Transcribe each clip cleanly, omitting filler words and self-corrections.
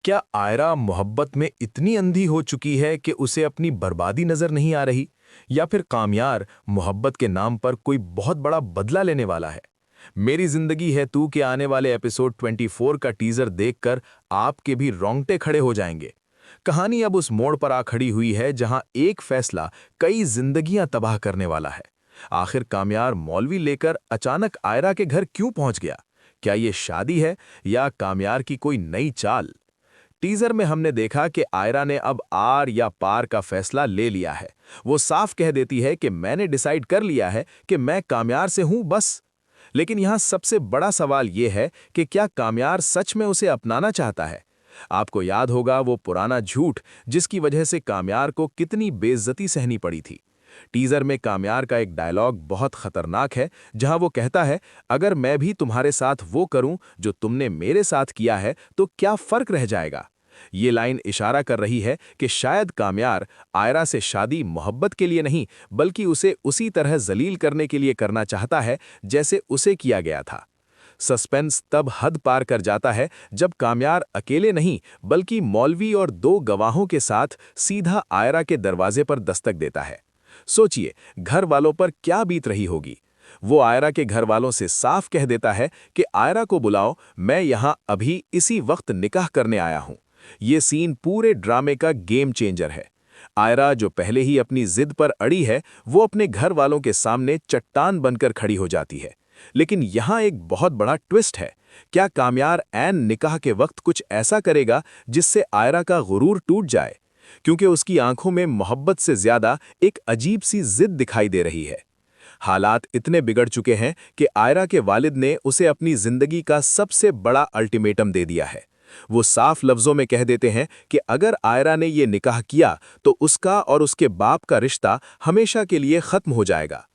क्या आयरा मोहब्बत में इतनी अंधी हो चुकी है कि उसे अपनी बर्बादी नजर नहीं आ रही, या फिर कामयार मोहब्बत के नाम पर कोई बहुत बड़ा बदला लेने वाला है? मेरी जिंदगी है तू के आने वाले एपिसोड 24 का टीजर देखकर आपके भी रोंगटे खड़े हो जाएंगे। कहानी अब उस मोड़ पर आ खड़ी हुई है जहां एक फैसला कई जिंदगियां तबाह करने वाला है। आखिर कामयार मौलवी लेकर अचानक आयरा के घर क्यों पहुंच गया? क्या ये शादी है या कामयार की कोई नई चाल? टीजर में हमने देखा कि आयरा ने अब आर या पार का फैसला ले लिया है। वो साफ कह देती है कि मैंने डिसाइड कर लिया है कि मैं कामयार से हूं बस। लेकिन यहां सबसे बड़ा सवाल यह है कि क्या कामयार सच में उसे अपनाना चाहता है? आपको याद होगा वो पुराना झूठ जिसकी वजह से कामयार को कितनी बेइज्जती सहनी पड़ी थी। टीजर में कामयार का एक डायलॉग बहुत खतरनाक है, जहां वो कहता है, अगर मैं भी तुम्हारे साथ वो करूं जो तुमने मेरे साथ किया है तो क्या फर्क रह जाएगा? ये लाइन इशारा कर रही है कि शायद कामयार आयरा से शादी मोहब्बत के लिए नहीं, बल्कि उसे उसी तरह जलील करने के लिए करना चाहता है जैसे उसे किया गया था। सस्पेंस तब हद पार कर जाता है जब कामयार अकेले नहीं बल्कि मौलवी और दो गवाहों के साथ सीधा आयरा के दरवाजे पर दस्तक देता है। सोचिए, घर वालों पर क्या बीत रही होगी। वो आयरा के घर वालों से साफ कह देता है कि आयरा को बुलाओ, मैं यहां अभी इसी वक्त निकाह करने आया हूं। ये सीन पूरे ड्रामे का गेम चेंजर है। आयरा, जो पहले ही अपनी जिद पर अड़ी है, वो अपने घर वालों के सामने चट्टान बनकर खड़ी हो जाती है। लेकिन यहां एक बहुत बड़ा ट्विस्ट है। क्या कामयार ऐन निकाह के वक्त कुछ ऐसा करेगा जिससे आयरा का गुरूर टूट जाए? क्योंकि उसकी आंखों में मोहब्बत से ज्यादा एक अजीब सी जिद दिखाई दे रही है। हालात इतने बिगड़ चुके हैं कि आयरा के वालिद ने उसे अपनी जिंदगी का सबसे बड़ा अल्टीमेटम दे दिया है। वो साफ लफ्जों में कह देते हैं कि अगर आयरा ने ये निकाह किया तो उसका और उसके बाप का रिश्ता हमेशा के लिए खत्म हो जाएगा।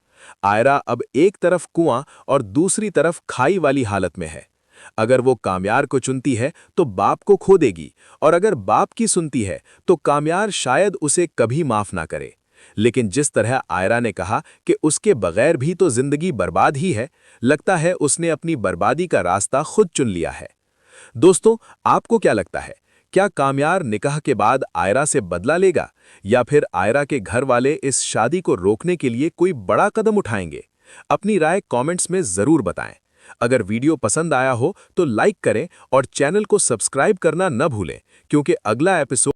आयरा अब एक तरफ कुआं और दूसरी तरफ खाई वाली हालत में है। अगर वो कामयार को चुनती है तो बाप को खो देगी, और अगर बाप की सुनती है तो कामयार शायद उसे कभी माफ ना करे। लेकिन जिस तरह आयरा ने कहा कि उसके बगैर भी तो जिंदगी बर्बाद ही है, लगता है उसने अपनी बर्बादी का रास्ता खुद चुन लिया है। दोस्तों, आपको क्या लगता है? क्या कामयार निकाह के बाद आयरा से बदला लेगा, या फिर आयरा के घर वाले इस शादी को रोकने के लिए कोई बड़ा कदम उठाएंगे? अपनी राय कमेंट्स में जरूर बताएं। अगर वीडियो पसंद आया हो तो लाइक करें और चैनल को सब्सक्राइब करना न भूलें, क्योंकि अगला एपिसोड